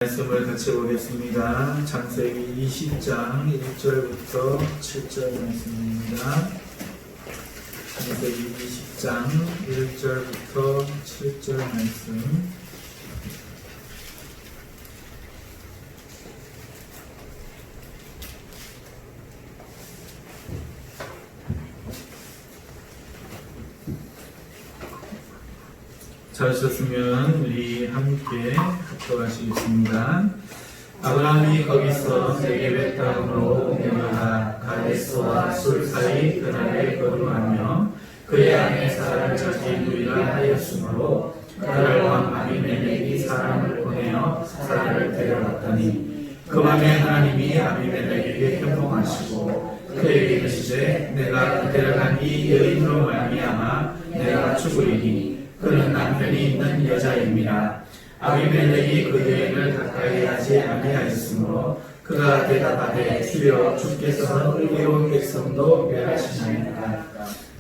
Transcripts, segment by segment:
말씀을 같이 보겠습니다. 창세기 20장 1절부터 7절 말씀입니다. 창세기 20장 1절부터 7절 말씀. 찾으셨으면 우리 함께 합독하시겠습니다. 아브라함이 거기서 네게벳 땅으로 내려가 가데스와 술 사이 그날에 거류하며 그의 아내 사라를 자기 누이라 하였으므로 그날 밤 아비멜렉이 사람을 보내어 사라를 데려갔더니 그 밤에 하나님이 아비멜렉에게 형통하시고 그에게 이르시되 내가 데려간 이 여인으로 말미암아 내가 죽으리니 그는 남편이 있는 여자임이라. 아비멜렉이 그 여인을 가까이 하지 아니하였으므로 그가 대답하되 주여 주께서 의로운 백성도 멸하시나이까.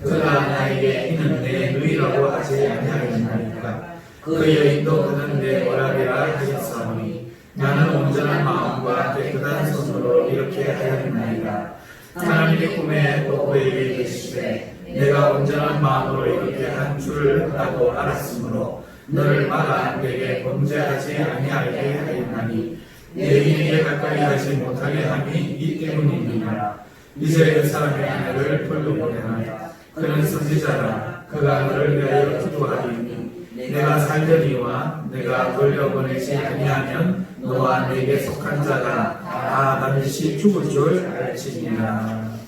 그가 나에게 이는 내 누이라고 하지 아니하였나이까. 그 여인도 그는 내 오라비라 하였사오니 나는 온전한 마음과 깨끗한 손으로 이렇게 하였나이다. 하나님의 꿈에 또 그에게 이르시되 내가 온전한 마음으로 이렇게 한 줄을 나도 알았으므로 너를 막아 내게 범죄하지 아니하게 하였나니 내 이에게 가까이 하지 못하게 함이 이 때문이니라. 이제 그 사람의 아내를 돌려보내라. 그는 선지자라. 그가 너를 위하여 기도하리니 내가 살려니와 내가 돌려보내지 아니하면 너와 내게 속한 자가 다 반드시 죽을 줄 알지니라.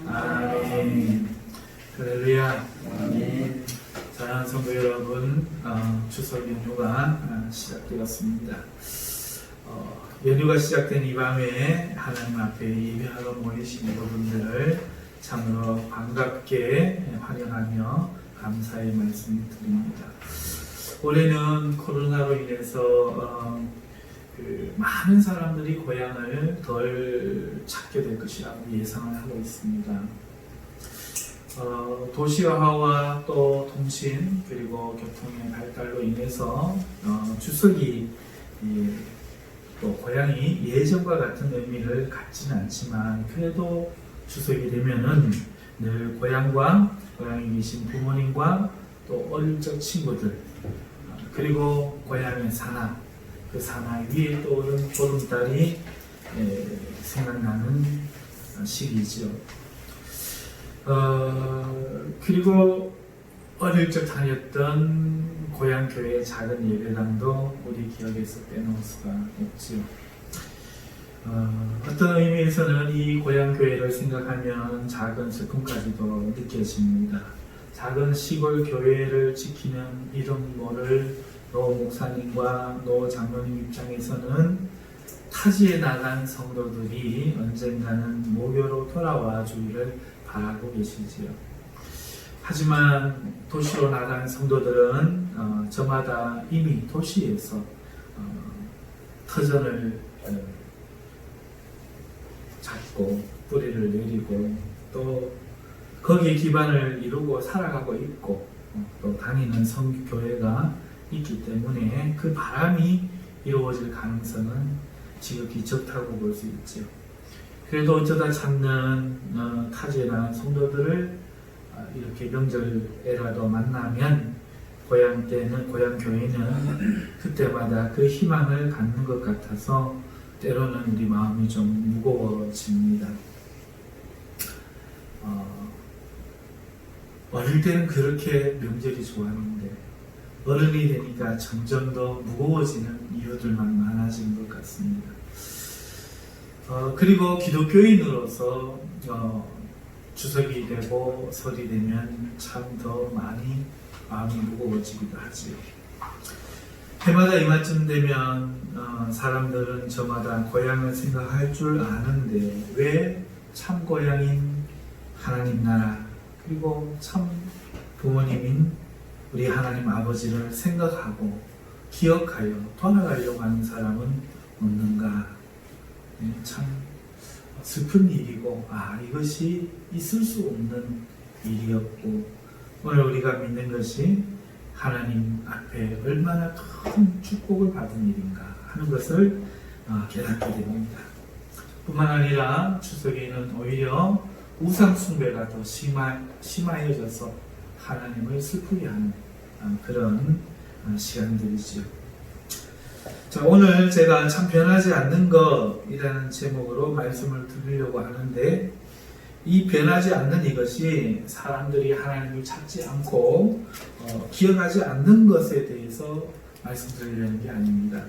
아멘. 할렐루야. 사랑하는 성도 여러분, 추석 연휴가 시작되었습니다. 연휴가 시작된 이 밤에 하나님 앞에 예배하러 모이신 여러분들을 참으로 반갑게 환영하며 감사의 말씀을 드립니다. 올해는 코로나로 인해서 많은 사람들이 고향을 덜 찾게 될 것이라고 예상을 하고 있습니다. 도시화와 또 통신 그리고 교통의 발달로 인해서 추석이 또 고향이 예전과 같은 의미를 갖지는 않지만 그래도 추석이 되면은 늘 고향과 고향에 계신 부모님과 또 어릴 적 친구들 그리고 고향의 산하 그 산하 위에 떠오른 보름달이 생각나는 시기죠. 그리고 어릴 적 다녔던 고향 교회의 작은 예배당도 우리 기억에서 빼놓을 수가 없지요. 어떤 의미에서는 이 고향 교회를 생각하면 작은 슬픔까지도 느껴집니다. 작은 시골 교회를 지키는 이름 모를 노 목사님과 노 장로님 입장에서는 타지에 나간 성도들이 언젠가는 모교로 돌아와 주기를 바라고 계시지요. 하지만 도시로 나간 성도들은 저마다 이미 도시에서 터전을 잡고 뿌리를 내리고 또 거기에 기반을 이루고 살아가고 있고 또 다니는 성교회가 있기 때문에 그 바람이 이루어질 가능성은 지극히 적다고 볼 수 있죠. 그래도 어쩌다 찾는 타지에 나간 성도들을 이렇게 명절에라도 만나면 고향 교회는 그때마다 그 희망을 갖는 것 같아서 때로는 우리 마음이 좀 무거워집니다. 어릴 때는 그렇게 명절이 좋았는데 어른이 되니까 점점 더 무거워지는 이유들만 많아진 것 같습니다. 그리고 기독교인으로서 추석이 되고 설이 되면 참 더 많이 마음이 무거워지기도 하지요. 해마다 이맘쯤 되면 사람들은 저마다 고향을 생각할 줄 아는데 왜 참 고향인 하나님 나라 그리고 참 부모님인 우리 하나님 아버지를 생각하고 기억하여 돌아가려고 하는 사람은 없는가? 참 슬픈 일이고 이것이 있을 수 없는 일이었고 오늘 우리가 믿는 것이 하나님 앞에 얼마나 큰 축복을 받은 일인가 하는 것을 깨닫게 됩니다. 뿐만 아니라 추석에는 오히려 우상 숭배가 더 심하여져서 하나님을 슬프게 하는 그런 시간들이지요. 자, 오늘 제가 참 변하지 않는 것이라는 제목으로 말씀을 드리려고 하는데, 이 변하지 않는 이것이 사람들이 하나님을 찾지 않고 기억하지 않는 것에 대해서 말씀드리려는 게 아닙니다.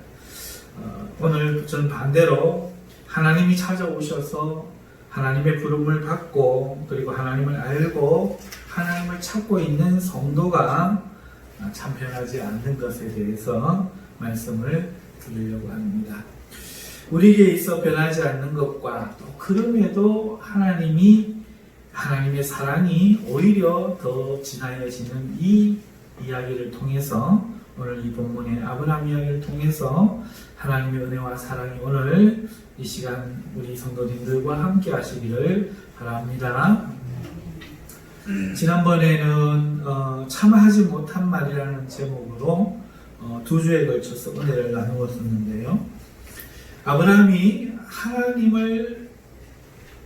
오늘 전 반대로 하나님이 찾아오셔서 하나님의 부름을 받고 그리고 하나님을 알고 하나님을 찾고 있는 성도가 참 변하지 않는 것에 대해서 말씀을 드리려고 합니다. 우리에게 있어 변하지 않는 것과 또 그럼에도 하나님의 사랑이 오히려 더 진하여지는 이 이야기를 통해서, 오늘 이 본문의 아브라함 이야기를 통해서 하나님의 은혜와 사랑이 오늘 이 시간 우리 성도님들과 함께 하시기를 바랍니다. 지난번에는 참하지 못한 말이라는 제목으로 두 주에 걸쳐서 은혜를 나누었었는데요. 아브라함이 하나님을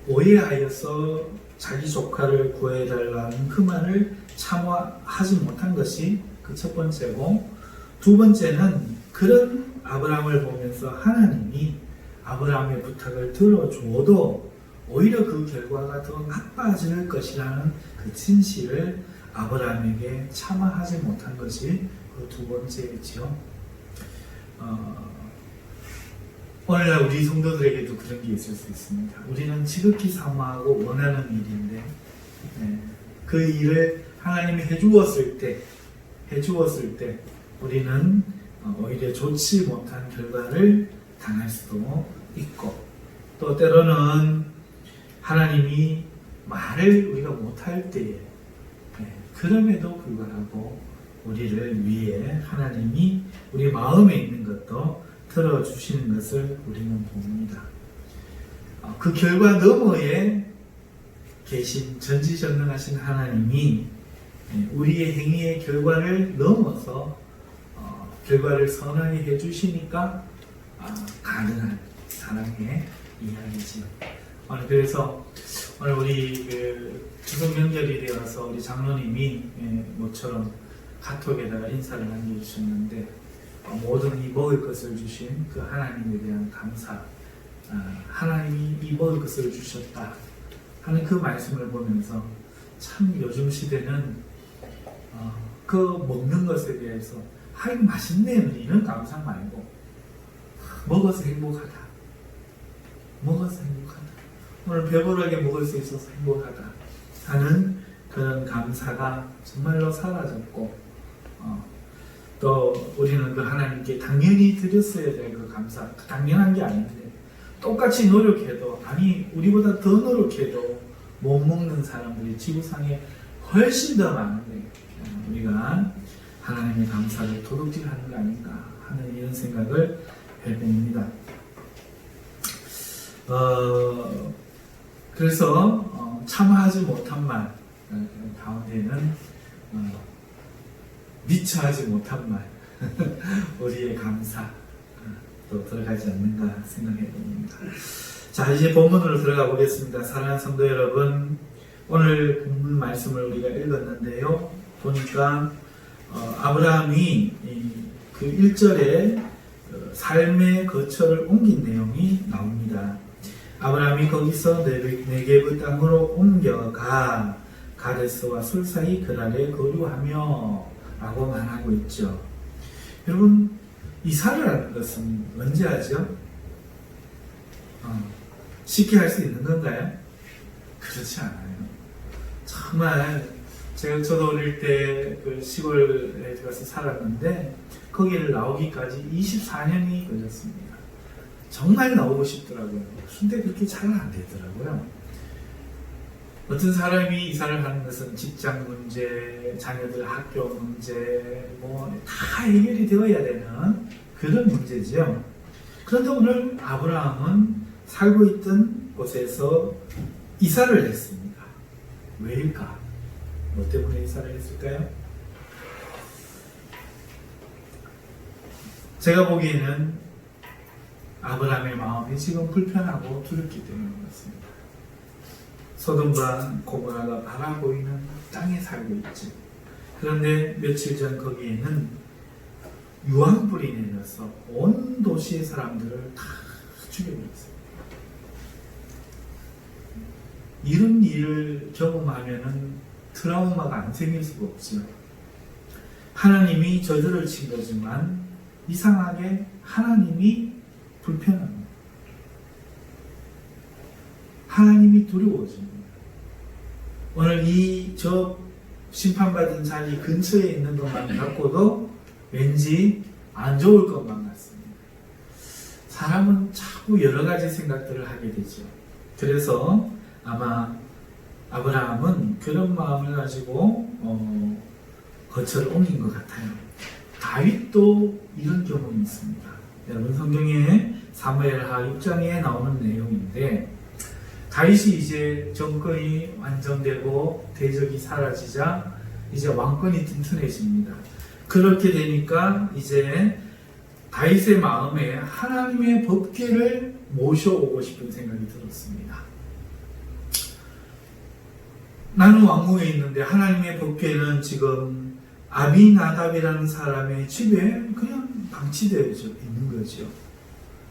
오해하여서 자기 조카를 구해달라는 그 말을 참아하지 못한 것이 그 첫 번째고, 두 번째는 그런 아브라함을 보면서 하나님이 아브라함의 부탁을 들어줘도 오히려 그 결과가 더 나빠질 것이라는 그 진실을 아브라함에게 참아하지 못한 것이 그 두 번째이지요. 오늘날 우리 성도들에게도 그런 게 있을 수 있습니다. 우리는 지극히 사모하고 원하는 일인데, 그 일을 하나님이 해주었을 때 우리는 오히려 좋지 못한 결과를 당할 수도 있고, 또 때로는 하나님이 말을 우리가 못할 때에 그럼에도 불구하고 우리를 위해 하나님이 우리 마음에 있는 것도 들어주시는 것을 우리는 봅니다. 그 결과 너머에 계신 전지전능하신 하나님이 우리의 행위의 결과를 넘어서 결과를 선하게 해주시니까 가능한 사랑의 이야기지요. 그래서 오늘 우리 추석 명절이 되어서 우리 장로님이 모처럼 카톡에다가 인사를 남겨주셨는데, 모든 이 먹을 것을 주신 그 하나님에 대한 감사, 하나님이 이 먹을 것을 주셨다 하는 그 말씀을 보면서 참 요즘 시대는 그 먹는 것에 대해서 맛있네요 이런 감상 말고 먹어서 행복하다, 오늘 배부르게 먹을 수 있어서 행복하다 하는 그런 감사가 정말로 사라졌고, 또 우리는 그 하나님께 당연히 드렸어야 될 그 감사, 당연한 게 아닌데 똑같이 노력해도, 우리보다 더 노력해도 못 먹는 사람들이 지구상에 훨씬 더 많은데 우리가 하나님의 감사를 도둑질하는 거 아닌가 하는 이런 생각을 해봅니다. 그래서 참아하지 못한 말 가운데는 미처 하지 못한 말, 우리의 감사 또 들어가지 않는가 생각해 봅니다. 자, 이제 본문으로 들어가 보겠습니다. 사랑하는 성도 여러분, 오늘 본문 말씀을 우리가 읽었는데요. 보니까 아브라함이 그 1절에 삶의 거처를 옮긴 내용이 나옵니다. 아브라함이 거기서 네게브 땅으로 옮겨가 가데스와 술 사이 그랄에 거류하며 라고 말하고 있죠. 여러분, 이사를 하는 것은 언제 하죠? 쉽게 할 수 있는 건가요? 그렇지 않아요. 정말 저도 어릴 때 그 시골에 들어가서 살았는데 거기를 나오기까지 24년이 걸렸습니다. 정말 나오고 싶더라고요. 근데 그렇게 잘 안 되더라고요. 어떤 사람이 이사를 하는 것은 직장 문제, 자녀들 학교 문제, 다 해결이 되어야 되는 그런 문제지요. 그런데 오늘 아브라함은 살고 있던 곳에서 이사를 했습니다. 왜일까? 뭐 때문에 이사를 했을까요? 제가 보기에는 아브라함의 마음이 지금 불편하고 두렵기 때문인 것 같습니다. 소돔과 고모라가 바라 보이는 땅에 살고 있지. 그런데 며칠 전 거기에는 유황불이 내려서 온 도시의 사람들을 다 죽여버렸어요. 이런 일을 경험하면은 트라우마가 안 생길 수가 없죠. 하나님이 저들을 친 거지만 이상하게 하나님이 불편합니다. 하나님이 두려워집니다. 오늘 저 심판받은 자리 근처에 있는 것만 갖고도 왠지 안 좋을 것만 같습니다. 사람은 자꾸 여러 가지 생각들을 하게 되죠. 그래서 아마 아브라함은 그런 마음을 가지고 거처를 옮긴 것 같아요. 다윗도 이런 경험이 있습니다. 여러분 성경에 사무엘하 6장에 나오는 내용인데 다윗이 이제 정권이 완성되고 대적이 사라지자 이제 왕권이 튼튼해집니다. 그렇게 되니까 이제 다윗의 마음에 하나님의 법궤를 모셔오고 싶은 생각이 들었습니다. 나는 왕궁에 있는데 하나님의 법궤는 지금 아비나답이라는 사람의 집에 그냥 방치되어 있는 거죠.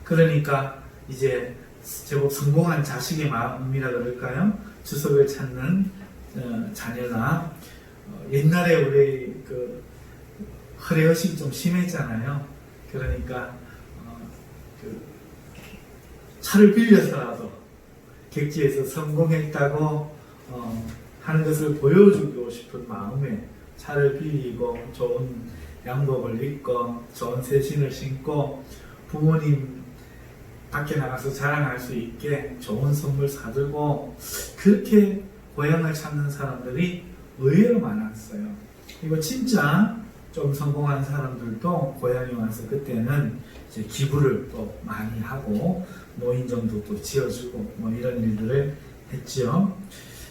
그러니까 이제 제법 성공한 자식의 마음이라 그럴까요? 주석을 찾는 자녀나 옛날에 우리 그 허례허식이 좀 심했잖아요. 그러니까 그 차를 빌려서라도 객지에서 성공했다고 하는 것을 보여주고 싶은 마음에 차를 빌리고 좋은 양복을 입고 좋은 새 신을 신고 부모님 밖에 나가서 자랑할 수 있게 좋은 선물 사들고 그렇게 고향을 찾는 사람들이 의외로 많았어요. 그리고 진짜 좀 성공한 사람들도 고향에 와서 그때는 이제 기부를 또 많이 하고 노인정도 또 지어주고 뭐 이런 일들을 했죠.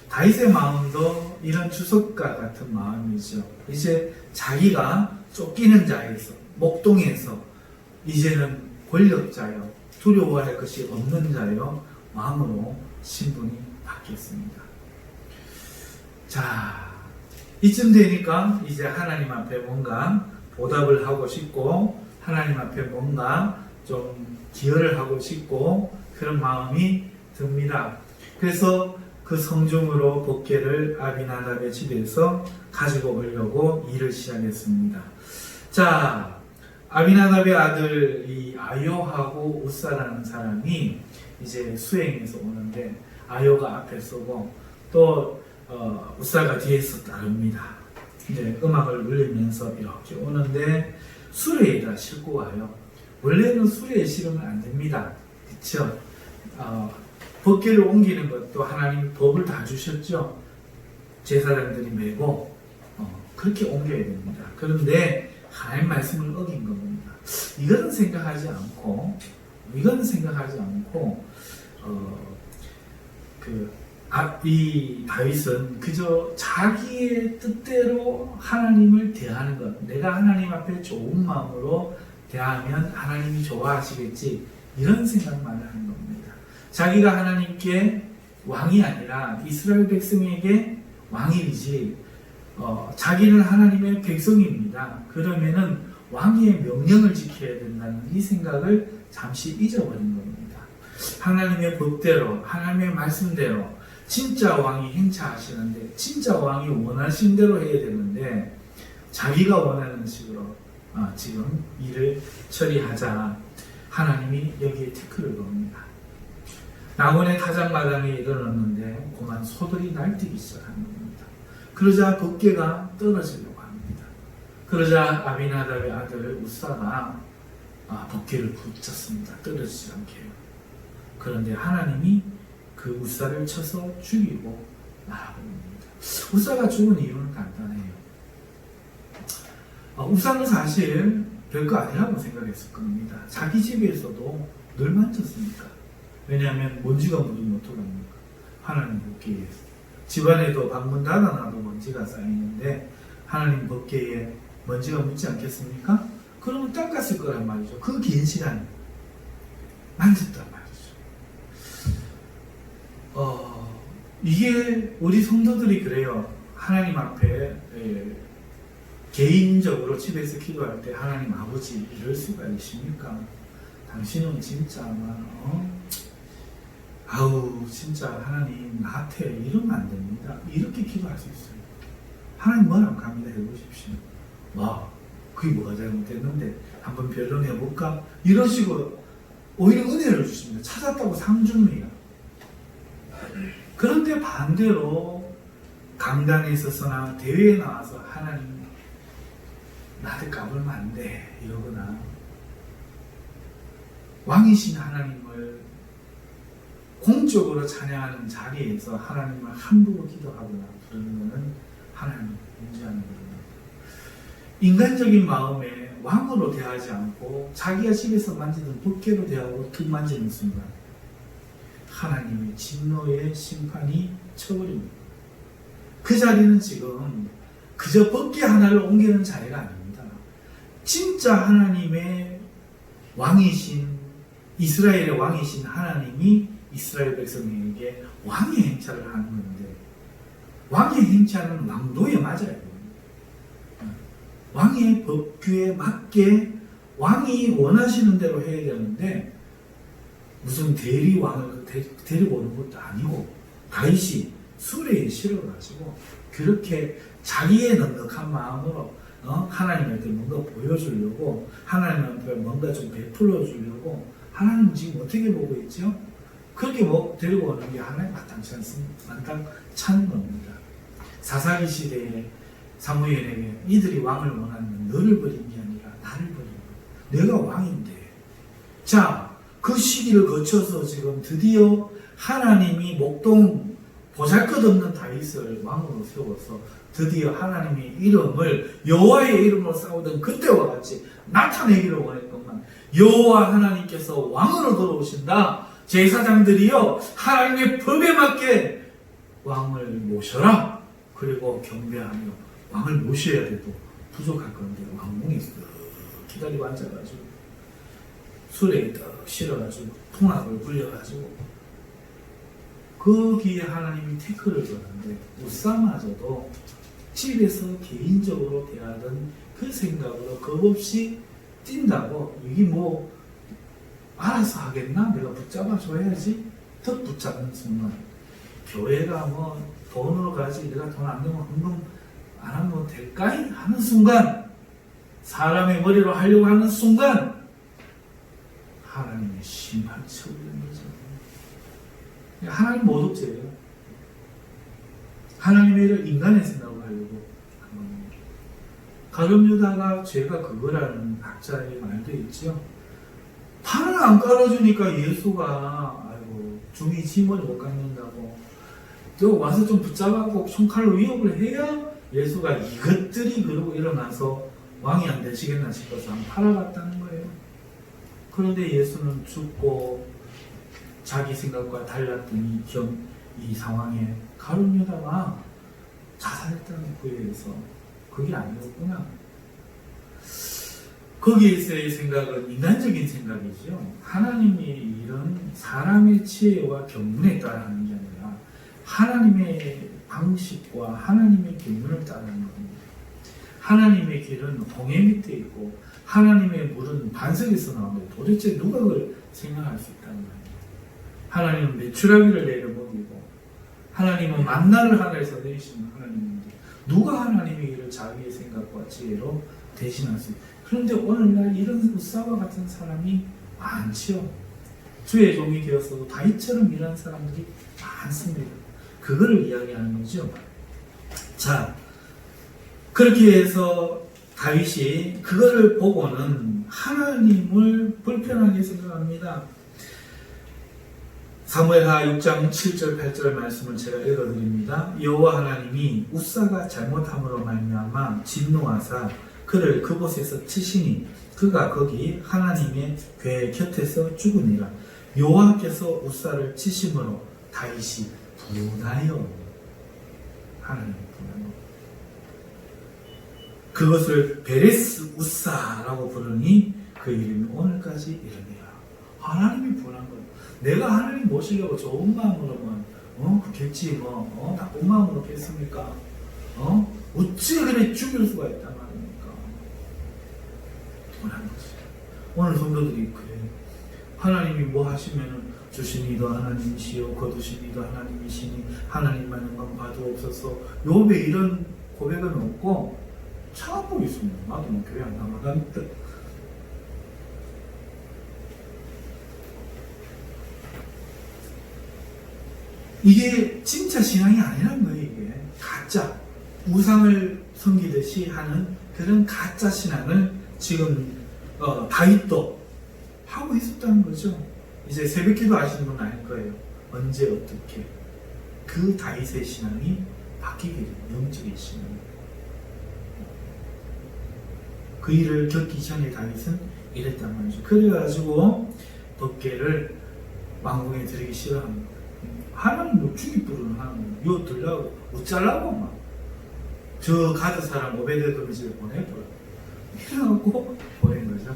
다윗의 마음도 이런 주석과 같은 마음이죠. 이제 자기가 쫓기는 자에서 목동에서 이제는 권력자요, 두려워할 것이 없는 자요, 왕으로 신분이 바뀌었습니다. 자, 이쯤 되니까 이제 하나님 앞에 뭔가 보답을 하고 싶고 하나님 앞에 뭔가 좀 기여를 하고 싶고 그런 마음이 듭니다. 그래서 그 성중으로 법궤를 아비나답의 집에서 가지고 오려고 일을 시작했습니다. 자, 아비나답의 아들 이 아요하고 우사라는 사람이 이제 수행해서 오는데 아요가 앞에 서고 또 우사가 뒤에서 따릅니다. 이제 음악을 울리면서 이렇게 오는데 수레에다 싣고 와요. 원래는 수레에 실으면 안 됩니다. 그렇죠? 법궤를 옮기는 것도 하나님 법을 다 주셨죠. 제사장들이 메고 그렇게 옮겨야 됩니다. 그런데 하나님 말씀을 어긴 겁니다. 이거는 생각하지 않고 이 다윗은 그저 자기의 뜻대로 하나님을 대하는 것, 내가 하나님 앞에 좋은 마음으로 대하면 하나님이 좋아하시겠지, 이런 생각만 하는 겁니다. 자기가 하나님께 왕이 아니라 이스라엘 백성에게 왕이지, 자기는 하나님의 백성입니다. 그러면은 왕의 명령을 지켜야 된다는 이 생각을 잠시 잊어버린 겁니다. 하나님의 법대로, 하나님의 말씀대로 진짜 왕이 행차하시는데, 진짜 왕이 원하신 대로 해야 되는데 자기가 원하는 식으로 지금 일을 처리하자 하나님이 여기에 태클을 겁니다. 낙원의 타작마당에 이르렀는데 그만 소들이 날뛰기 시작하는 겁니다. 그러자 법궤가 떨어지려고 합니다. 그러자 아비나답의 아들 우사가 법궤를 붙잡습니다. 떨어지지 않게요. 그런데 하나님이 그 우사를 쳐서 죽이고 나아버립니다. 우사가 죽은 이유는 간단해요. 우사는 사실 별거 아니라고 생각했을 겁니다. 자기 집에서도 늘 만졌으니까. 왜냐하면 먼지가 묻으면 어떡합니까? 하나님 법궤에서. 집안에도 방문 닫아놔도 먼지가 쌓이는데 하나님 법궤에 먼지가 묻지 않겠습니까? 그러면 닦았을 거란 말이죠. 그 긴 시간. 만졌단 말이죠. 이게 우리 성도들이 그래요. 하나님 앞에 개인적으로 집에서 기도할 때 하나님 아버지 이럴 수가 있습니까? 당신은 진짜 아우 진짜 하나님 나한테 이러면 안 됩니다. 이렇게 기도할 수 있어요. 하나님 뭐라고 갑니다. 해보십시오. 그게 뭐가 잘못됐는데 한번 변론해볼까? 이런 식으로 오히려 은혜를 주십니다. 찾았다고 상 줍니다. 그런데 반대로 강단에 있어서나 대회에 나와서 하나님 나한테 까불면 안 돼 이러거나 왕이신 하나님을 공적으로 찬양하는 자리에서 하나님을 함부로 기도하거나 부르는 것은 하나님을 인지하는 겁니다. 인간적인 마음에 왕으로 대하지 않고 자기가 집에서 만지던 법궤로 대하고 툭 만지는 순간 하나님의 진노의 심판이 쳐버립니다. 그 자리는 지금 그저 법궤 하나를 옮기는 자리가 아닙니다. 진짜 하나님의 왕이신 이스라엘의 왕이신 하나님이 이스라엘 백성에게 왕의 행차를 하는 건데 왕의 행차는 왕도에 맞아요. 왕의 법규에 맞게 왕이 원하시는 대로 해야 되는데 무슨 대리왕을 데리고 오는 것도 아니고 다윗이 수레에 실어가지고 그렇게 자기의 넉넉한 마음으로 하나님한테 뭔가 보여주려고 하나님한테 뭔가 좀 베풀어 주려고 하나님은 지금 어떻게 보고 있죠? 그렇게 데리고 오는 게 하나님 마땅치 않은 겁니다. 사사기 시대에 사무엘에게 이들이 왕을 원하는 너를 버린 게 아니라 나를 버린 거야. 내가 왕인데. 자, 그 시기를 거쳐서 지금 드디어 하나님이 목동 보잘것없는 다윗을 왕으로 세워서 드디어 하나님의 이름을 여호와의 이름으로 싸우던 그때와 같이 나타내기를 원했건만 여호와 하나님께서 왕으로 돌아오신다. 제사장들이요 하나님의 법에 맞게 왕을 모셔라. 그리고 경배하며 왕을 모셔야 돼도 부족할 건데 왕궁에 기다리고 앉아가지고 수레에 떡 실어가지고 통학을 굴려가지고 거기에 하나님이 태클을 거는데 우사마저도 집에서 개인적으로 대하던 그 생각으로 겁없이 뛴다고 이게 알아서 하겠나? 내가 붙잡아 줘야지. 더 붙잡는 순간 교회가 돈으로 가지 내가 돈 안 내면 헌금 안 하면 될까이? 하는 순간 사람의 머리로 하려고 하는 순간 하나님의 심판이 쳐버리는 거죠. 하나님 모독죄예요. 하나님의 인간의 생각을 하려고 한 겁니다. 가룟 유다가 죄가 그거라는 학자의 말도 있죠. 판을 안 깔아주니까 예수가 중이 짐을 못 깎는다고 또 와서 좀 붙잡아고 총칼로 위협을 해야 예수가 이것들이 그러고 일어나서 왕이 안 되시겠나 싶어서 한 팔아갔다는 거예요. 그런데 예수는 죽고 자기 생각과 달랐던 이 상황에 가룟 유다가 자살했다는 구애에서 그게 아니었구나. 거기에서의 생각은 인간적인 생각이죠. 하나님이 이런 사람의 지혜와 경륜에 따라 하는 게 아니라 하나님의 방식과 하나님의 경륜을 따르는 겁니다. 하나님의 길은 홍해 밑에 있고 하나님의 물은 반석에서 나오는데 도대체 누가 그걸 생각할 수 있다는 말이에요. 하나님은 메추라기를 내려 먹이고 하나님은 만나를 하늘에서 내리시는 하나님인데 누가 하나님의 일을 자기의 생각과 지혜로 대신할 수 있어요. 그런데 오늘날 이런 우사와 같은 사람이 많지요. 주의 종이 되었어도 다윗처럼 일하는 사람들이 많습니다. 그거를 이야기하는 거죠. 자, 그렇게 해서 다윗이 그거를 보고는 하나님을 불편하게 생각합니다. 사무엘하 6장 7절 8절 말씀을 제가 읽어드립니다. 여호와 하나님이 우사가 잘못함으로 말미암아 진노하사 그를 그곳에서 치시니 그가 거기 하나님의 궤 곁에서 죽으니라. 여호와께서 우사를 치심으로 다윗이 분하여 하나님의 분하여 그것을 베레스 우사라고 부르니 그 이름이 오늘까지 이름이라. 하나님이 분한 거예요. 내가 하나님 모시려고 좋은 마음으로만 그겠지 뭐 나쁜 마음으로 겠습니까? 어찌 그래 죽일 수가 있단 말입니까? 분한 거지. 오늘 성도들이 그래. 하나님이 뭐 하시면은 주신 이도 하나님이시요 거두신 이도 하나님이시니 하나님만 영광 받으옵소서. 욥에 이런 고백은 없고 차가고 있습니다. 나도 뭐 교회 안 나가니까. 이게 진짜 신앙이 아니란 거예요. 이게 가짜 우상을 섬기듯이 하는 그런 가짜 신앙을 지금 다윗도 하고 있었다는 거죠. 이제 새벽기도 아시는 분 알 거예요. 언제 어떻게 그 다윗의 신앙이 바뀌게 돼요. 영적인 신앙이. 그 일을 겪기 전에 다윗은 이랬단 말이죠. 그래가지고 법궤를 왕궁에 들이기 싫어합니다. 하나님 욕주기 부르는 하나님 요 들라고 어쩌라고 막 저 가드 사람 오베데돔의 집에 보내버려. 이래갖고 보낸 거죠.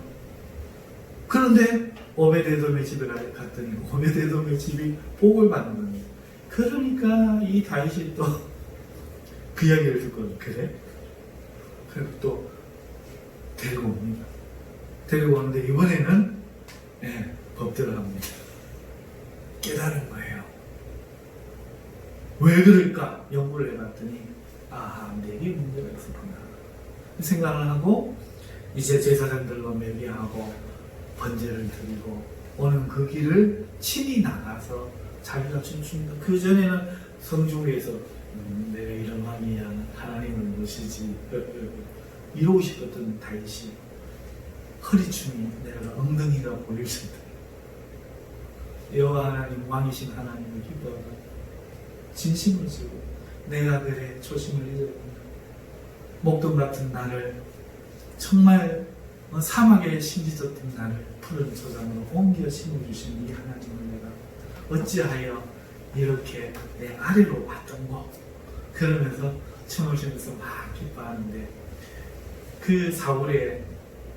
그런데 오베데돔의 집에 갔더니 오베데돔의 집이 복을 받는 겁니다. 그러니까 이 다윗이 또 그 이야기를 듣고 그래? 그리고 또 데리고 옵니다. 데리고 오는데 이번에는 법대로 합니다. 깨달은 거예요. 왜 그럴까? 연구를 해봤더니 내게 문제가 있었구나 생각을 하고 이제 제사장들로 매비하고 번제를 드리고 오는 그 길을 친히 나가서 자기가 춤춘다. 그 전에는 성중에서 내가 이런 왕이야 하나님을 모시지 이러고 싶었던 다윗이 허리춤이 내가 엉덩이가 보일 정도 여호와 하나님 왕이신 하나님을 기뻐하고 진심을 지고 내가 그래 초심을 잊었구나. 목동 같은 나를 정말 사막에 심지졌던 나를 푸른 초장으로 옮겨 심어주신 이 하나님을 내가 어찌하여 이렇게 내 아래로 왔던고. 그러면서 춤을 추면서 막 기뻐하는데 그 사울의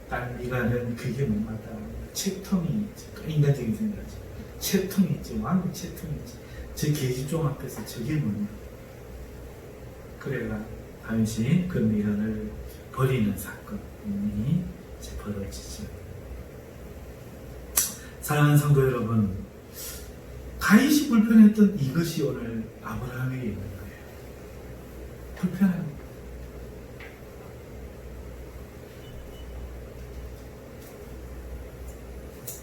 딸 미가는 그게 못마다 채통이 있지. 인간적인 생각이지. 채통이 있지. 왕의 채통이 있지. 제 계집종 앞에서 저게 뭐냐. 그래가 다윗이 그 미간을 버리는 사건이 벌어지죠. 사랑하는 성도 여러분, 다윗이 불편했던 이것이 오늘 아브라함에게 있는 거예요. 불편합니다.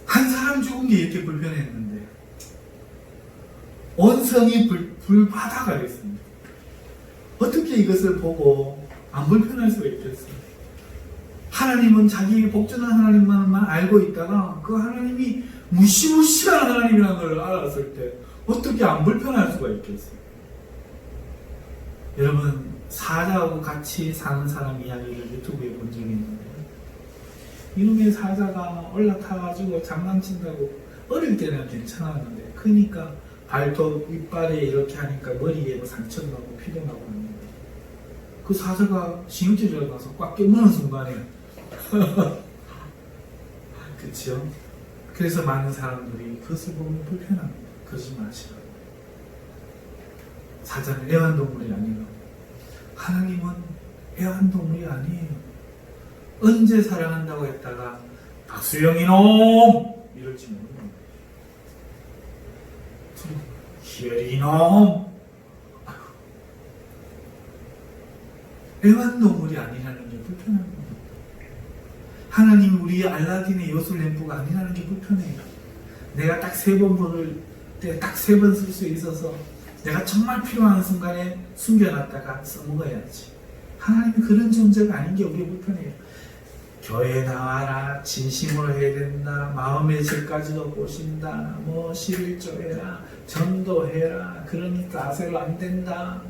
한 사람 죽은 게 이렇게 불편했는데 온 성이 불바다가 됐습니다. 어떻게 이것을 보고 안 불편할 수가 있겠어요? 하나님은 자기의 복전한 하나님만만 알고 있다가 그 하나님이 무시무시한 하나님이라는 걸 알았을 때 어떻게 안 불편할 수가 있겠어요? 여러분, 사자하고 같이 사는 사람 이야기를 유튜브에 본 적이 있는데 이놈의 사자가 올라타가지고 장난친다고 어릴 때는 괜찮았는데 크니까 발톱 이빨에 이렇게 하니까 머리에 상처 나고 피도 나고 합니다. 그 사자가 시금치를 가서 꽉 깨무는 순간에 그렇죠? 그래서 많은 사람들이 그것을 보면 불편합니다. 그러지 마시라고. 사자는 애완동물이 아니라 하나님은 애완동물이 아니에요. 언제 사랑한다고 했다가 박수영이놈 이럴지 모르는 희열이놈 애완동물이 아니라는 게 불편합니다. 하나님 우리 알라딘의 요술램프가 아니라는 게 불편해요. 내가 딱 3번 부를 때 딱 3번 쓸 수 있어서 내가 정말 필요한 순간에 숨겨놨다가 써먹어야지. 하나님이 그런 존재가 아닌 게 우리 불편해요. 교회 나와라, 진심으로 해야 된다, 마음의 죄까지도 보신다, 뭐 11조 해라, 전도해라, 그러니까 아세로 안 된다.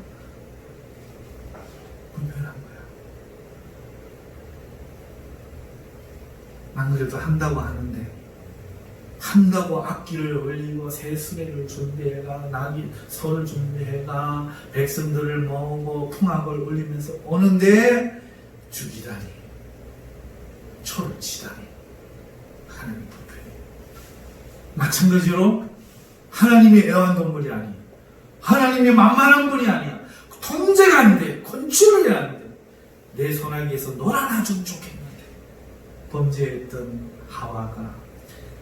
불편한 거야. 안 그래도 한다고 하는데 한다고 악기를 올리고 새 수레를 준비해가 나귀 소를 준비해가 백성들을 모으고 풍악을 울리면서 오는데 죽이다니 초를 치다니 하나님 불편해. 마찬가지로 하나님의 애완동물이 아니에요. 하나님의 만만한 분이 아니야. 통제가 안 돼. 컨트롤이 안 돼. 내 손아귀에서 놀아나 좀 좋겠는데. 범죄했던 하와가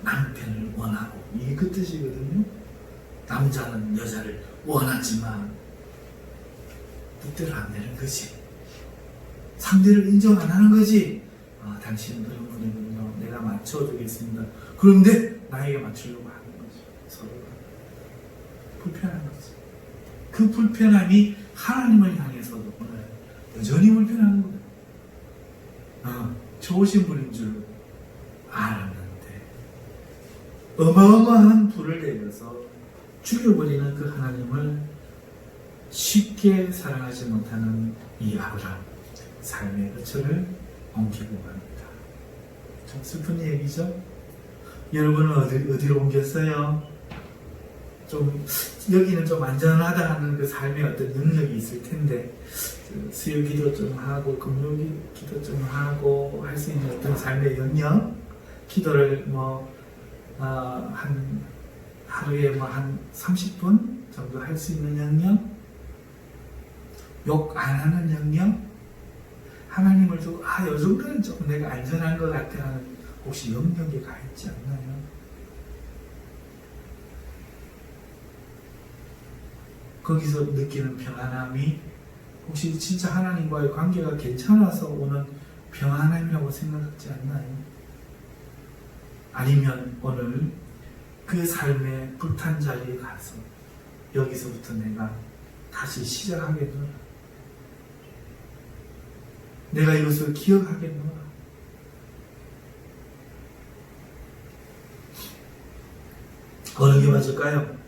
남편을 원하고, 이게 그 뜻이거든요. 남자는 여자를 원하지만 뜻대로 안 되는 거지. 상대를 인정 안 하는 거지. 당신은 그런 분이군요. 내가 맞춰주겠습니다. 그런데 나에게 맞추려고 하는 거지. 서로가 불편한 거지. 그 불편함이 하나님을 향해서도 오늘 여전히 불편한 거예요. 좋으신 분인 줄 알았는데 어마어마한 불을 내려서 죽여버리는 그 하나님을 쉽게 사랑하지 못하는 이 아브라함, 삶의 거처를 옮기고 갑니다. 참 슬픈 얘기죠? 여러분은 어디로 옮겼어요? 좀 여기는 좀 안전하다 하는 그 삶의 어떤 능력이 있을 텐데, 수요 기도 좀 하고 금요 기도 좀 하고 할 수 있는 어떤 삶의 영역, 기도를 한 하루에 한 30분 정도 할 수 있는 영역, 욕 안 하는 영역, 하나님을 두고 요 정도는 좀 내가 안전한 것 같아 하는 혹시 영역에 가 있지 않나요? 거기서 느끼는 평안함이 혹시 진짜 하나님과의 관계가 괜찮아서 오는 평안함이라고 생각하지 않나요? 아니면 오늘 그 삶의 불탄 자리에 가서 여기서부터 내가 다시 시작하겠노라. 내가 이것을 기억하겠노라. 어느 게 맞을까요?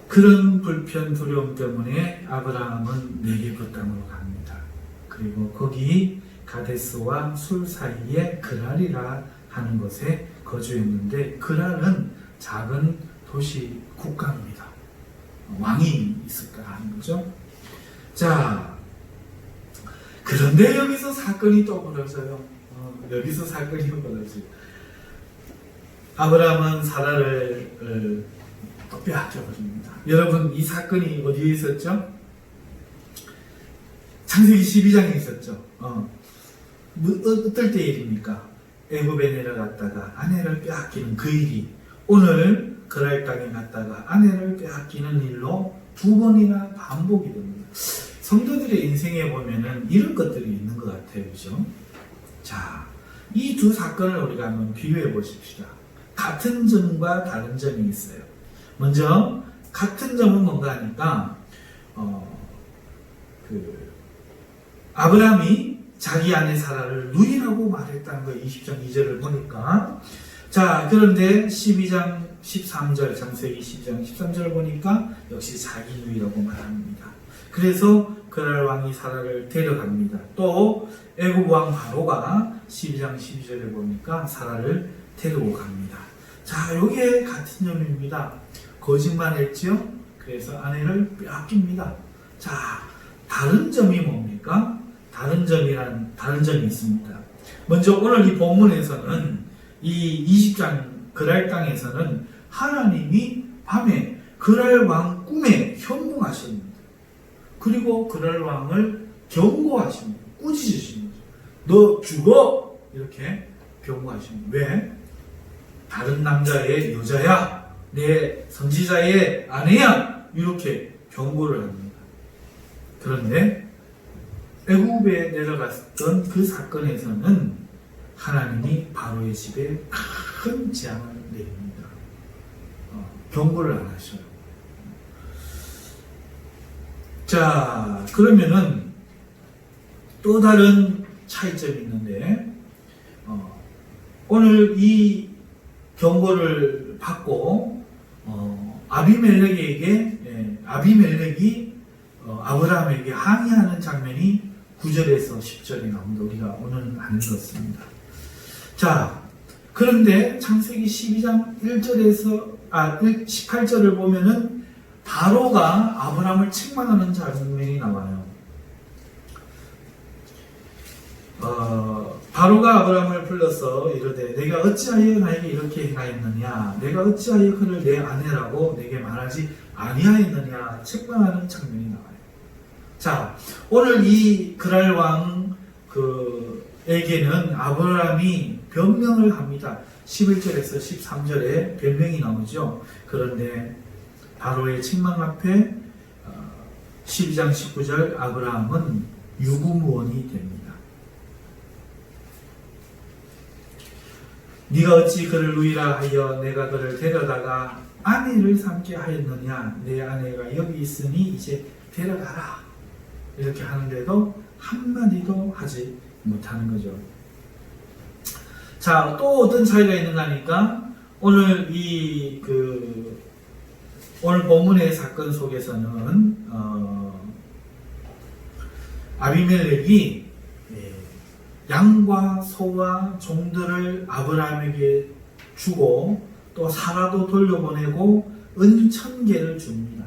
그런 불편, 두려움 때문에 아브라함은 네게브 땅으로 갑니다. 그리고 거기 가데스와 술 사이에 그랄이라 하는 곳에 거주했는데, 그랄은 작은 도시 국가입니다. 왕이 있을까 하는 거죠. 자, 그런데 여기서 사건이 또 벌어져요. 여기서 사건이 벌어져요. 아브라함은 사라를 또 빼앗겨버립니다. 여러분, 이 사건이 어디에 있었죠? 창세기 12장에 있었죠. 어떨 때 일입니까? 애굽에 내려갔다가 아내를 빼앗기는 그 일이 오늘 그랄 땅에 갔다가 아내를 빼앗기는 일로 2번이나 반복이 됩니다. 성도들의 인생에 보면은 이런 것들이 있는 것 같아요. 그죠? 자, 이 두 사건을 우리가 한번 비교해 보십시다. 같은 점과 다른 점이 있어요. 먼저 같은 점은 뭔가 하니까 아브라함이 자기 아내 사라를 누이라고 말했다는 거예요. 20장 2절을 보니까. 자, 그런데 12장 13절, 창세기 12장 13절을 보니까 역시 자기 누이라고 말합니다. 그래서 그랄 왕이 사라를 데려갑니다. 또 애굽 왕 바로가 12장 12절에 보니까 사라를 데리고 갑니다. 자, 요게 같은 점입니다. 거짓말했죠? 그래서 아내를 빼앗깁니다. 자, 다른 점이 뭡니까? 다른 점이 있습니다. 먼저 오늘 이 본문에서는 이 20장 그랄 땅에서는 하나님이 밤에 그랄 왕 꿈에 현몽하십니다. 그리고 그랄 왕을 경고하십니다. 꾸짖으십니다. 너 죽어! 이렇게 경고하십니다. 왜? 다른 남자의 여자야, 내 선지자의 아내야, 이렇게 경고를 합니다. 그런데 애굽에 내려갔던 그 사건에서는 하나님이 바로의 집에 큰 재앙을 내립니다. 경고를 안 하셔요. 자, 그러면은 또 다른 차이점이 있는데, 오늘 이 경고를 받고 아비멜렉이 아브라함에게 항의하는 장면이 9절에서 10절에 나옵니다. 우리가 오늘은 안 읽었습니다. 자, 그런데 창세기 12장 18절을 보면은 바로가 아브라함을 책망하는 장면이 나와요. 바로가 아브라함을 불러서 이르되 내가 어찌하여 나에게 이렇게 행하였느냐 내가 어찌하여 그를 내 아내라고 내게 말하지 아니하였느냐 책망하는 장면이 나와요. 자, 오늘 이 그랄 왕 에게는 아브라함이 변명을 합니다. 11절에서 13절에 변명이 나오죠. 그런데 바로의 책망 앞에 12장 19절 아브라함은 유구무원이 됩니다. 네가 어찌 그를 누이라 하여 내가 그를 데려다가 아내를 삼게 하였느냐 내 아내가 여기 있으니 이제 데려가라 이렇게 하는데도 한마디도 하지 못하는 거죠. 자, 또 어떤 차이가 있는가 하니까 오늘 오늘 본문의 사건 속에서는 아비멜렉이 양과 소와 종들을 아브라함에게 주고 또 사라도 돌려보내고 은 1000개를 줍니다.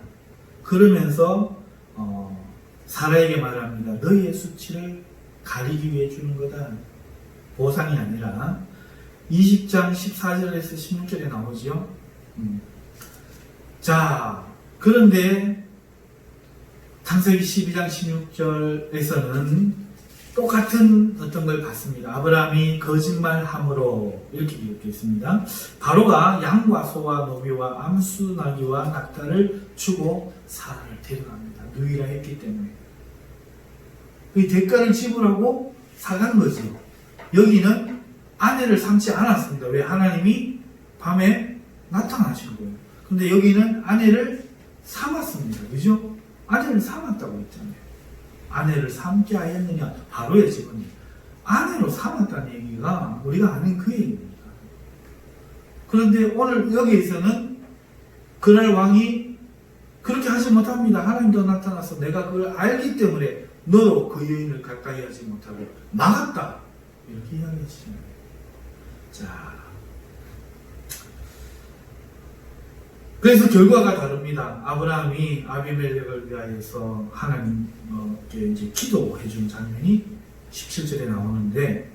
그러면서 사라에게 말합니다. 너희의 수치를 가리기 위해 주는 거다. 보상이 아니라 20장 14절에서 16절에 나오죠. 자, 그런데 창세기 12장 16절에서는 똑같은 어떤 걸 봤습니다. 아브라함이 거짓말함으로 이렇게 기록되어 있습니다. 바로가 양과 소와 노비와 암수 나귀와 낙타를 주고 사라를 데려갑니다. 누이라 했기 때문에 그 대가를 지불하고 사간 거지. 여기는 아내를 삼지 않았습니다. 왜? 하나님이 밤에 나타나신 거예요. 근데 여기는 아내를 삼았습니다. 그죠? 아내를 삼았다고 했잖아요. 아내를 삼게 하였느냐? 바로의 직원이 아내로 삼았다는 얘기가 우리가 아는 그 얘기입니다. 그런데 오늘 여기에서는 그날 왕이 그렇게 하지 못합니다. 하나님도 나타나서 내가 그걸 알기 때문에 너도 그 여인을 가까이 하지 못하고 나갔다. 이렇게 이야기하시잖아요. 자, 그래서 결과가 다릅니다. 아브라함이 아비멜렉을 위하여서 하나님께 이제 기도해 준 장면이 17절에 나오는데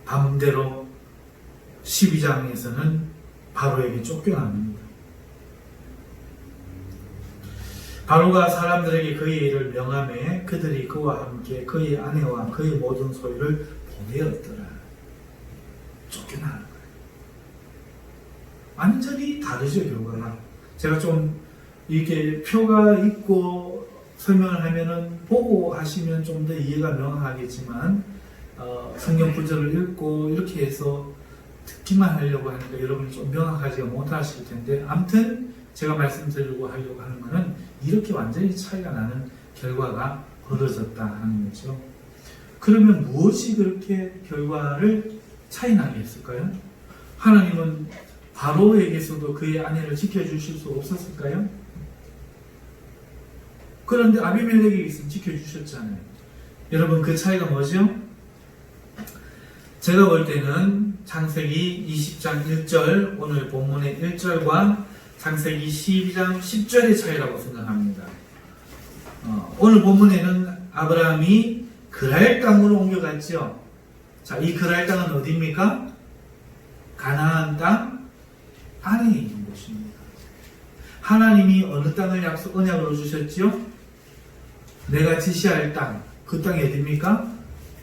반대로 12장에서는 바로에게 쫓겨납니다. 바로가 사람들에게 그의 일을 명하매 그들이 그와 함께 그의 아내와 그의 모든 소유를 보내었더라. 쫓겨나는 거예요. 완전히 다르죠, 결과가. 제가 좀 이렇게 표가 있고 설명을 하면은 보고 하시면 좀 더 이해가 명확하겠지만 성경 구절을 읽고 이렇게 해서 듣기만 하려고 하니까 여러분이 좀 명확하지 못하실 텐데 아무튼 제가 말씀드리려고 하려고 하는 것은 이렇게 완전히 차이가 나는 결과가 벌어졌다 하는 거죠. 그러면 무엇이 그렇게 결과를 차이 나게 했을까요? 하나님은 바로에게서도 그의 아내를 지켜주실 수 없었을까요? 그런데 아비멜렉에게서 지켜주셨잖아요. 여러분 그 차이가 뭐죠? 제가 볼 때는 창세기 20장 1절 오늘 본문의 1절과 창세기 12장 10절의 차이라고 생각합니다. 오늘 본문에는 아브라함이 그랄 땅으로 옮겨갔죠. 자, 이 그랄 땅은 어디입니까? 가나안 땅 안에 있는 곳입니다. 하나님이 어느 땅을 언약으로 주셨지요? 내가 지시할 땅, 그 땅이 어디입니까?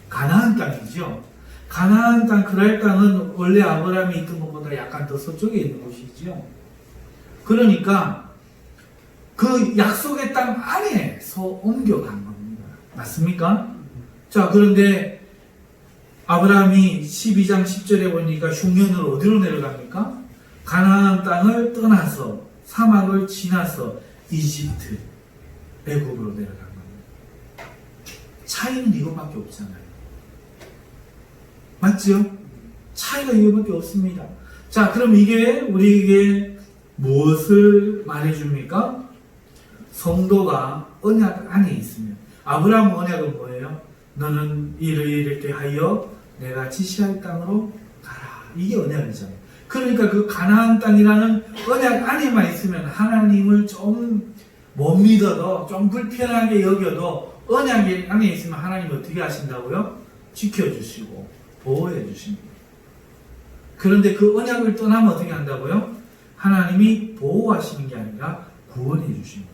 가나안 땅이죠. 가나안 땅, 그랄 땅은 원래 아브라함이 있던 것보다 약간 더 서쪽에 있는 곳이죠. 그러니까 그 약속의 땅 안에서 옮겨간 겁니다. 맞습니까? 자, 그런데 아브라함이 12장 10절에 보니까 흉년으로 어디로 내려갑니까? 가나안 땅을 떠나서 사막을 지나서 이집트, 애굽으로 내려간 겁니다. 차이는 이거밖에 없잖아요. 맞죠? 차이가 이거밖에 없습니다. 자, 그럼 이게 우리에게 무엇을 말해줍니까? 성도가 언약 안에 있으면 아브라함 언약은 뭐예요? 너는 이렇게 하여 내가 지시할 땅으로 가라. 이게 언약이잖아요. 그러니까 그 가나안 땅이라는 언약 안에만 있으면 하나님을 좀 못 믿어도 좀 불편하게 여겨도 언약 안에 있으면 하나님 어떻게 하신다고요? 지켜주시고 보호해 주십니다. 그런데 그 언약을 떠나면 어떻게 한다고요? 하나님이 보호하시는 게 아니라 구원해 주십니다.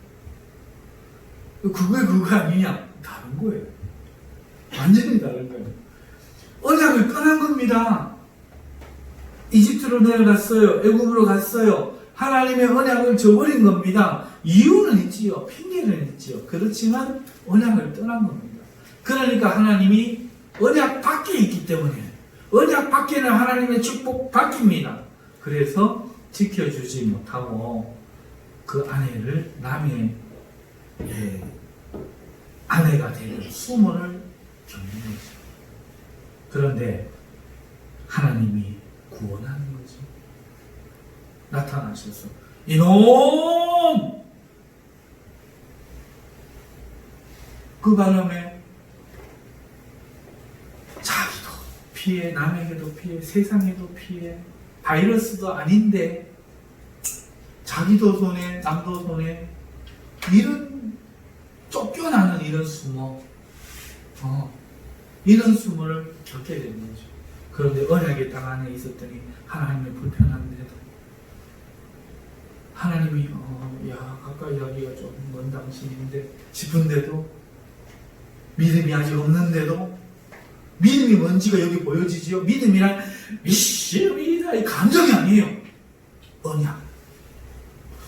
그게 그거 아니냐? 다른 거예요. 완전히 다른 거예요. 언약을 떠난 겁니다. 이집트로 내려갔어요. 애굽으로 갔어요. 하나님의 언약을 저버린 겁니다. 이유는 있지요. 핑계는 있지요. 그렇지만 언약을 떠난 겁니다. 그러니까 하나님이 언약 밖에 있기 때문에 언약 밖에는 하나님의 축복 바뀝니다. 그래서 지켜주지 못하고 그 아내를 남의 아내가 되는 수모를 겪는 거죠. 그런데 하나님이 구원하는 거죠. 나타나셔서 이놈! 그 바람에 자기도 피해, 남에게도 피해, 세상에도 피해, 바이러스도 아닌데 자기도 손해, 남도 손해, 이런 쫓겨나는 이런 수모, 이런 수모를 겪게 되는 거죠. 그런데 언약의 땅 안에 있었더니 하나님의 불편한데도 하나님이 가까이 하기가 좀 먼 당신인데 싶은데도 믿음이 아직 없는데도 믿음이 뭔지가 여기 보여지지요. 믿음이란 믿습니다 이 감정이 아니에요.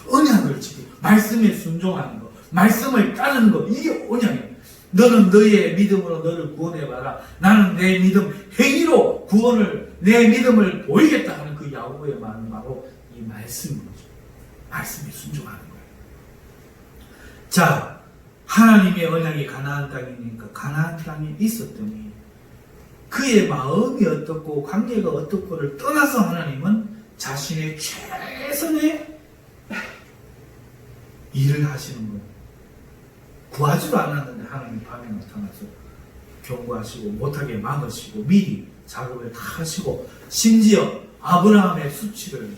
언약을 지키고 말씀에 순종하는 거, 말씀을 따르는 거, 이게 언약이에요. 너는 너의 믿음으로 너를 구원해봐라. 나는 내 믿음 행위로 내 믿음을 보이겠다 하는 그 야고보의 마음이 바로 이 말씀인 거죠. 말씀에 순종하는 거예요. 자, 하나님의 언약이 가나안 땅이니까 가나안 땅에 있었더니 그의 마음이 어떻고 관계가 어떻고를 떠나서 하나님은 자신의 최선의 일을 하시는 거예요. 구하지도 않았는데 하나님 밤에 나타나서 경고하시고 못하게 막으시고 미리 작업을 다 하시고 심지어 아브라함의 수치를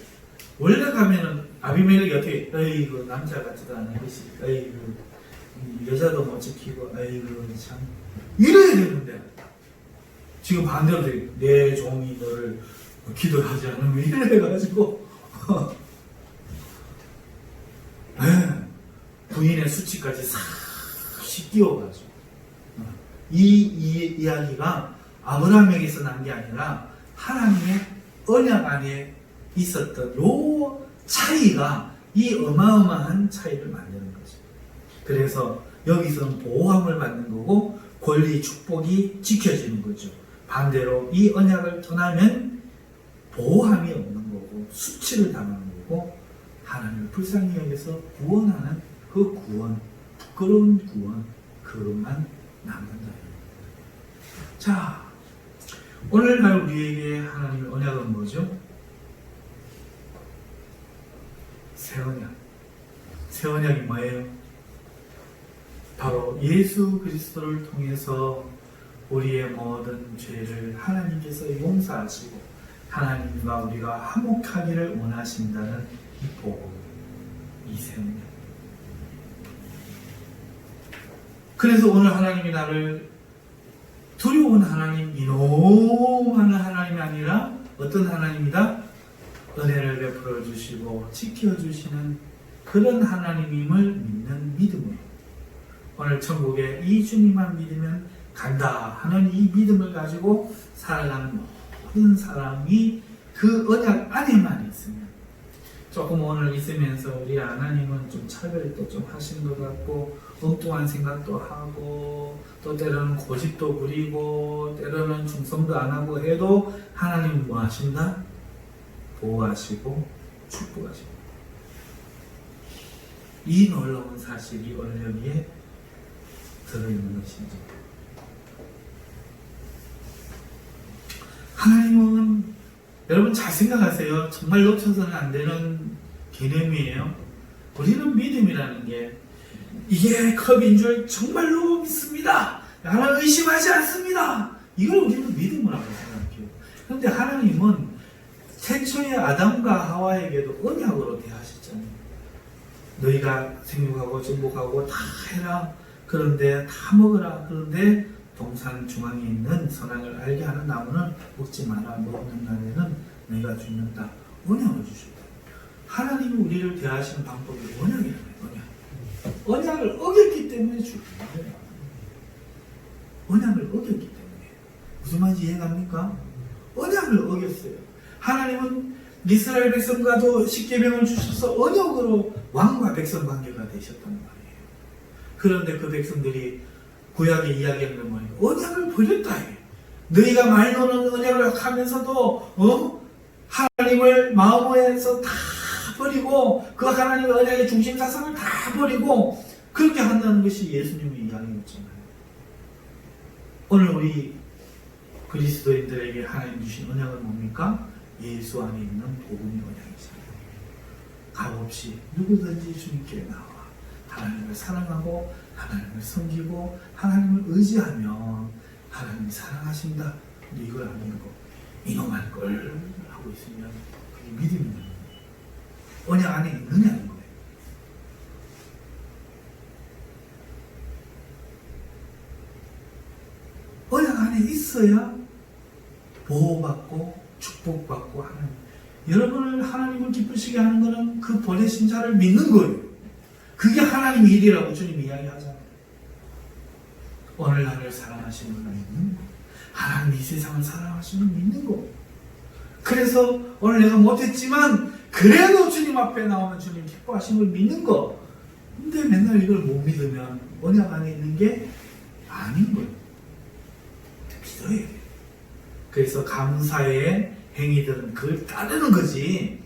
원래 가면은 아비멜렉이 어떻게 어이구 남자 같지도 않은 것이 어이구 여자도 못 지키고 어이구 참 이래야 되는데 지금 반대로 내 종이 너를 기도하지 않으면 이래가지고 부인의 수치까지 싹 씻기워가지고 이 이야기가 아브라함에게서 난 게 아니라 하나님의 언약 안에 있었던 요 차이가 이 어마어마한 차이를 만드는 거죠. 그래서 여기서는 보호함을 받는 거고 권리 축복이 지켜지는 거죠. 반대로 이 언약을 떠나면 보호함이 없는 거고 수치를 당하는 거고 하나님을 불쌍히 여겨서 구원하는 그 구원, 부끄러운 구원, 그것만 남는다. 자, 오늘날 우리에게 하나님의 언약은 뭐죠? 새 언약. 새 언약이 뭐예요? 바로 예수 그리스도를 통해서 우리의 모든 죄를 하나님께서 용서하시고 하나님과 우리가 화목하기를 원하신다는 이 복음, 이 새 언약. 그래서 오늘 하나님이 나를 두려운 하나님, 이놈하는 하나님이 아니라 어떤 하나님이다? 은혜를 베풀어 주시고 지켜주시는 그런 하나님임을 믿는 믿음으로 오늘 천국에 이 주님만 믿으면 간다 하는 이 믿음을 가지고 살아가는 모든 사람이 그 언약 안에만 있으면 조금 오늘 있으면서 우리 하나님은 좀 차별도 좀 하신 것 같고 엉뚱한 생각도 하고 또 때로는 고집도 부리고 때로는 충성도 안 하고 해도 하나님은 뭐 하신다? 보호하시고 축복하시고 이 놀라운 사실이 오늘 여기에 들어있는 것이죠. 하나님은 여러분 잘 생각하세요. 정말 놓쳐서는 안 되는 개념이에요. 우리는 믿음이라는 게 이게 컵인 줄 정말로 믿습니다. 하나님 의심하지 않습니다. 이걸 우리는 믿음이라고 생각해요. 그런데 하나님은 최초의 아담과 하와에게도 언약으로 대하셨잖아요. 너희가 생육하고 정복하고 다 해라. 그런데 다 먹으라. 그런데 동산 중앙에 있는 선악을 알게 하는 나무는 먹지 마라. 먹는 날에는 내가 죽는다. 언약을 주셨다. 하나님이 우리를 대하시는 방법이 언약이라는 거예요. 언약을 어겼기 때문에 죽는 거예요. 언약을 어겼기 때문에. 무슨 말인지 이해갑니까? 언약을 어겼어요. 하나님은 이스라엘 백성과도 십계명을 주셔서 언약으로 왕과 백성 관계가 되셨단 말이에요. 그런데 그 백성들이 구약에 이야기하는 건 언약을 버렸다. 너희가 말로는 언약을 하면서도 하나님을 마음에서 다 버리고 그 하나님의 언약의 중심 사상을 다 버리고 그렇게 한다는 것이 예수님의 이야기였잖아요. 오늘 우리 그리스도인들에게 하나님 주신 언약은 뭡니까? 예수 안에 있는 복음의 언약이잖아요. 값없이 누구든지 주님께 나와 하나님을 사랑하고 하나님을 섬기고 하나님을 의지하면 하나님이 사랑하신다. 근데 이걸 안 믿고 이놈할 걸 하고 있으면 그게 믿음입니다. 언약 안에 있느냐는 거예요. 언약 안에 있어야 보호받고 축복받고 하는, 여러분을 하나님을 기쁘시게 하는 것은 그 보내신 자를 믿는 거예요. 그게 하나님의 일이라고 주님이 이야기하잖아요. 오늘날을 사랑하시는 걸 믿는 거, 하나님 이 세상을 사랑하시는 걸 믿는 거. 그래서 오늘 내가 못했지만 그래도 주님 앞에 나오면 주님 기뻐하시는 걸 믿는 거. 근데 맨날 이걸 못 믿으면 언약 안에 있는 게 아닌 거예요. 믿어야 돼요. 그래서 감사의 행위들은 그걸 따르는 거지.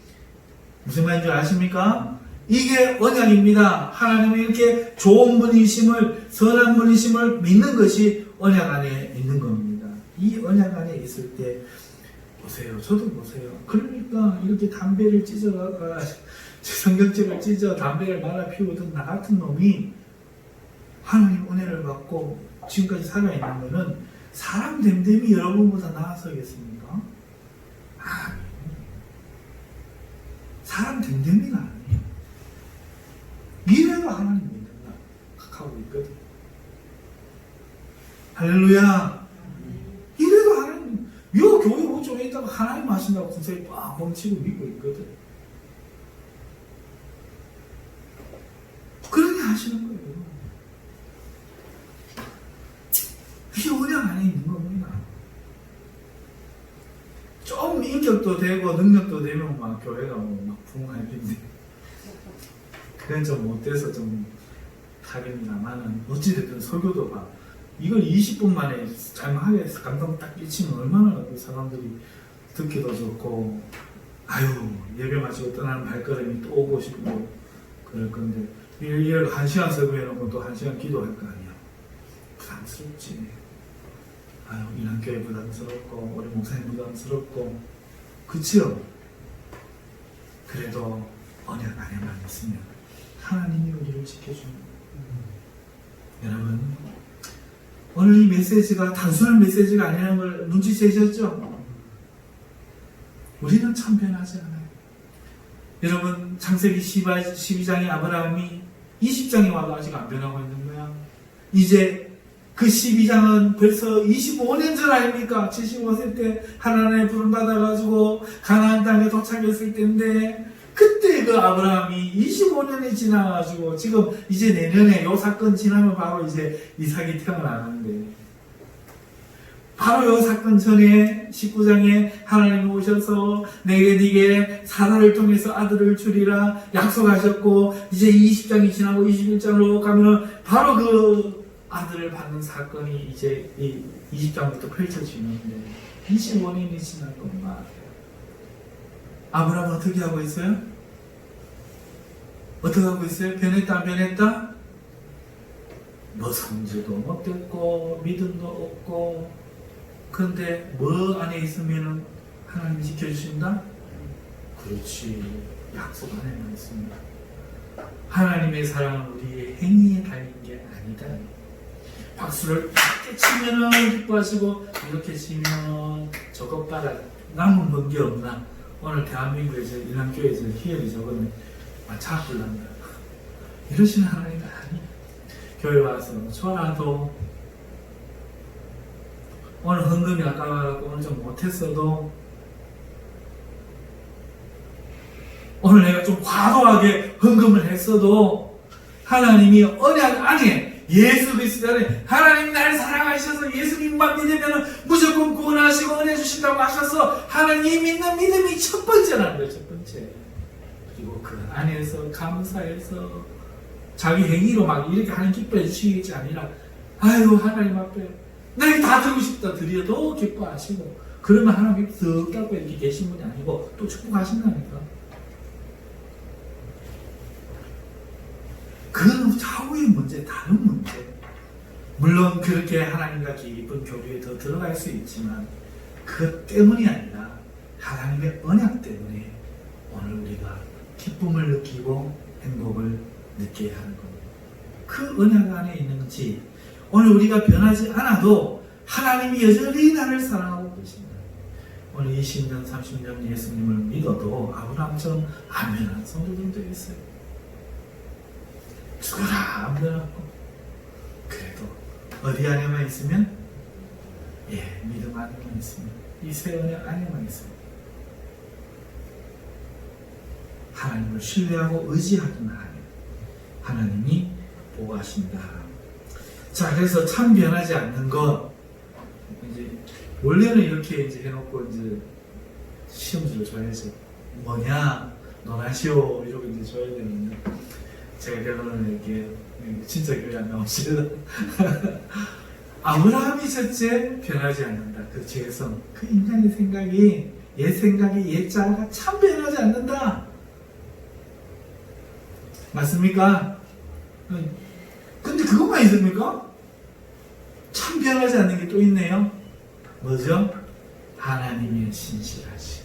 무슨 말인 줄 아십니까? 이게 언약입니다. 하나님이 이렇게 좋은 분이심을, 선한 분이심을 믿는 것이 언약 안에 있는 겁니다. 이 언약 안에 있을 때 보세요. 저도 보세요. 그러니까 이렇게 담배를 찢어가 성경책을 찢어 담배를 말아 피우던 나 같은 놈이 하나님 은혜를 받고 지금까지 살아있는 거는 사람 됨됨이 여러분보다 나아서겠습니까? 아니에요. 사람 됨됨이가 아니에요. 이래도 하나님 믿는다 하고 있거든. 할렐루야. 이래도 하나님, 요 교회 오종에 있다가 하나님 하신다고 구석에 빡 멈치고 믿고 있거든. 그러니 하시는 거예요. 이게 언약 안에 있는 겁니다. 좀 인격도 되고 능력도 되면 막 교회가 막 부흥할텐데 그건 좀 못돼서 좀 하겠습니다만은 어찌됐든 설교도 봐. 이걸 20분 만에 짤막하게 감동 딱 끼치면 얼마나 그 사람들이 듣기도 좋고, 아유 예배 마치고 떠나는 발걸음이 또 오고 싶고 그럴 건데 이걸 1시간 설교해놓고 또 1시간 기도할 거 아니야. 부담스럽지. 아유 인한교회 부담스럽고 우리 목사님 부담스럽고 그치요? 그래도 언약 안에만 있으면 하나님이 우리를 지켜줍니다. 여러분 오늘 이 메시지가 단순한 메시지가 아니라는 걸 눈치채셨죠? 우리는 참 변하지 않아요. 여러분 창세기 12장의 아브라함이 20장에 와도 아직 안 변하고 있는 거야. 이제 그 12장은 벌써 25년 전 아닙니까? 75세 때 하나님의 부름 받아가지고 가나안 땅에 도착했을 때인데 그때 그 아브라함이 25년이 지나가지고 지금 이제 내년에 요 사건 지나면 바로 이제 이삭이 태어나는데 바로 요 사건 전에 19장에 하나님이 오셔서 네게 사라를 통해서 아들을 주리라 약속하셨고 이제 20장이 지나고 21장으로 가면은 바로 그 아들을 받는 사건이 이제 이 20장부터 펼쳐지는데 25년이 지날 것만 아브라함은 어떻게 하고 있어요? 어떻게 하고 있어요? 변했다 안 변했다? 뭐 성질도 못됐고 믿음도 없고 그런데 뭐 안에 있으면 하나님이 지켜주신다? 그렇지. 약속 안에만 있습니다. 하나님의 사랑은 우리의 행위에 달린 게 아니다. 박수를 이렇게 치면은 기뻐하시고 이렇게 치면 저것 봐라 남은 건 게 없나. 오늘 대한민국에서 일남교회에서 희열이 저거는 차불난다. 이러시는 하나님이 아니에요. 교회 와서 전화도 오늘 헌금이 아까워갖고 오늘 좀 못했어도 오늘 내가 좀 과도하게 헌금을 했어도 하나님이 언약 안에 예수 그리스도 안에 하나님 나를 사랑하셔서 예수님만 믿으면 무조건 구원하시고 은혜 주신다고 하셔서 하나님 믿는 믿음이 첫 번째라는 거예요. 첫 번째. 그리고 그 안에서 감사해서 자기 행위로 막 이렇게 하나님 기뻐해 주시겠지 아니라 아유 하나님 앞에 내가 다 드리고 싶다 드려도 기뻐하시고 그러면 하나님이 득 갖고 이렇게 계신 분이 아니고 또 축복하신다니까. 그건 차후의 문제, 다른 문제. 물론 그렇게 하나님과 깊은 교류에 더 들어갈 수 있지만 그것 때문이 아니라 하나님의 언약 때문에 오늘 우리가 기쁨을 느끼고 행복을 느껴야 하는 겁니다. 그 언약 안에 있는지 오늘 우리가 변하지 않아도 하나님이 여전히 나를 사랑하고 계십니다. 오늘 20년, 30년 예수님을 믿어도 아브라함처럼 안 변한 성도들도 있어요. 죽어라 안 변하고 그래도 어디 안에만 있으면 믿음 안에만 있으면 이 새 언약 안에만 있으면 하나님을 신뢰하고 의지하기만 하면 하나님이 보호하신다. 자, 그래서 참 변하지 않는 것 이제 원래는 이렇게 이제 해놓고 이제 시험지를 줘야죠. 뭐냐 논하시오 이러고 이제 줘야 되는데 제가 결론을 이렇게 진짜 교회 안 나오시려 아브라함이 첫째 변하지 않는다. 그 죄성, 그 인간의 생각이 옛 생각이 옛 자아가 참 변하지 않는다. 맞습니까? 근데 그것만 있습니까? 참 변하지 않는 게 또 있네요. 뭐죠? 하나님의 신실하심,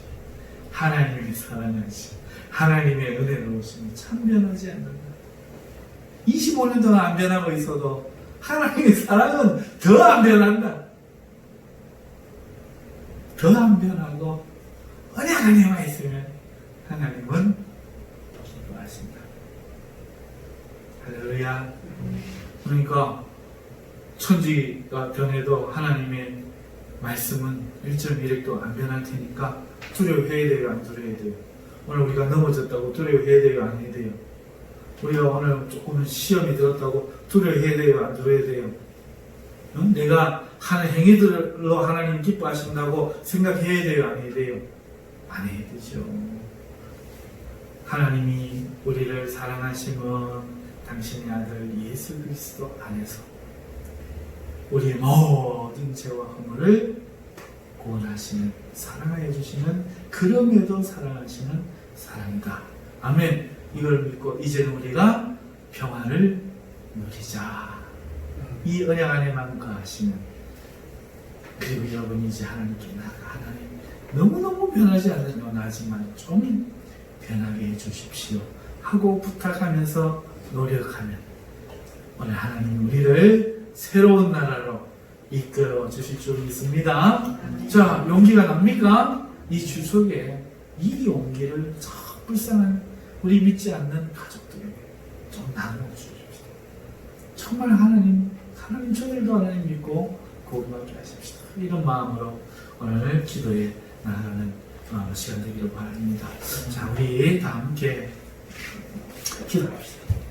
하나님의 사랑하심, 하나님의 은혜로우심이 참 변하지 않는다. 25년 동안 안 변하고 있어도 하나님의 사랑은 더 안 변한다. 더 안 변하고 언약 안에만 있으면 하나님은 기뻐하신다. 할렐루야. 그러니까 천지가 변해도 하나님의 말씀은 1.1핵도 안 변할 테니까 두려워해야 돼요? 안 두려워해야 돼요? 오늘 우리가 넘어졌다고 두려워해야 돼요? 안 해야 돼요? 우리가 오늘 조금 시험이 들었다고 두려워해야 돼요? 안 두려워해야 돼요? 응? 내가 하는 행위들로 하나님 기뻐하신다고 생각해야 돼요? 안 해야 돼요? 안 해야 되죠. 하나님이 우리를 사랑하심은 당신의 아들 예수 그리스도 안에서 우리의 모든 죄와 허물을 구원하시는 사랑하여 주시는 그럼에도 사랑하시는 사랑이다. 아멘. 이걸 믿고 이제는 우리가 평안을 누리자. 이 언약 안에만 거하시면 그리고 여러분이 이제 하나님께 나가 하나님 너무너무 변하지 않는 연하지만 좀 변하게 해주십시오 하고 부탁하면서 노력하면 오늘 하나님 우리를 새로운 나라로 이끌어 주실 줄 믿습니다. 자, 용기가 납니까? 이 주 속에 이 용기를 저 불쌍한 우리 믿지 않는 가족들에게 좀 나눠 주십시오. 정말 하나님 저들도 하나님 믿고 구원받게 하십시오. 이런 마음으로 오늘 기도에 나아가는 시간 되기를 바랍니다. 자, 우리 다 함께 기도합시다.